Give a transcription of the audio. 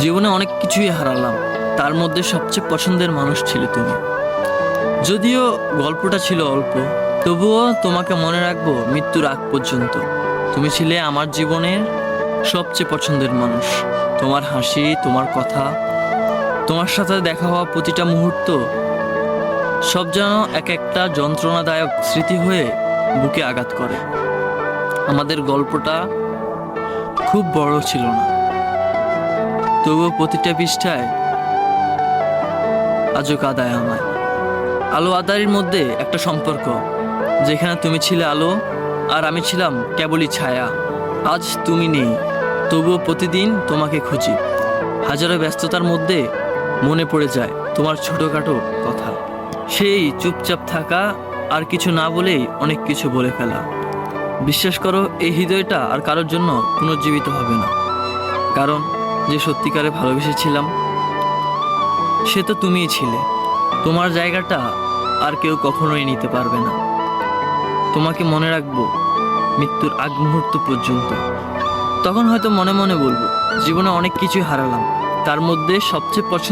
জীবনে অনেক কিছুই হারালাম, তার মধ্যে সবচেয়ে পছন্দের মানুষ ছিলে তুমি। যদিও গল্পটা ছিল অল্প, তবুও তোমাকে মনে রাখবো মৃত্যুর আগ পর্যন্ত। তুমি ছিলে আমার জীবনের সবচেয়ে পছন্দের মানুষ। তোমার হাসি, তোমার কথা, তোমার সাথে দেখা হওয়া প্রতিটা মুহূর্ত সব যেন এক একটা যন্ত্রণাদায়ক স্মৃতি হয়ে বুকে আঘাত করে। আমাদের গল্পটা খুব বড় ছিল না, তবুও প্রতিটা পৃষ্ঠায় আজও কাঁদায় আমায়। আলো আঁধারির মধ্যে একটা সম্পর্ক, যেখানে তুমি ছিলে আলো আর আমি ছিলাম কেবলই ছায়া। আজ তুমি নেই, তবুও প্রতিদিন তোমাকে খুঁজি। হাজারো ব্যস্ততার মধ্যে মনে পড়ে যায় তোমার ছোটোখাটো কথা, সেই চুপচাপ থাকা আর কিছু না বলেই অনেক কিছু বলে ফেলা। বিশ্বাস করো, এই হৃদয়টা আর কারোর জন্য পুনর্জীবিত হবে না, কারণ যে সত্যিকারে ভালোবেসেছিলাম সে তো তুমিই ছিলে। তোমার জায়গাটা আর কেউ কখনোই নিতে পারবে না। তোমাকে মনে রাখবো মৃত্যুর আগ মুহূর্ত পর্যন্ত। তখন হয়তো মনে মনে বলবো, জীবনে অনেক কিছুই হারালাম, তার মধ্যে সবচেয়ে পছন্দ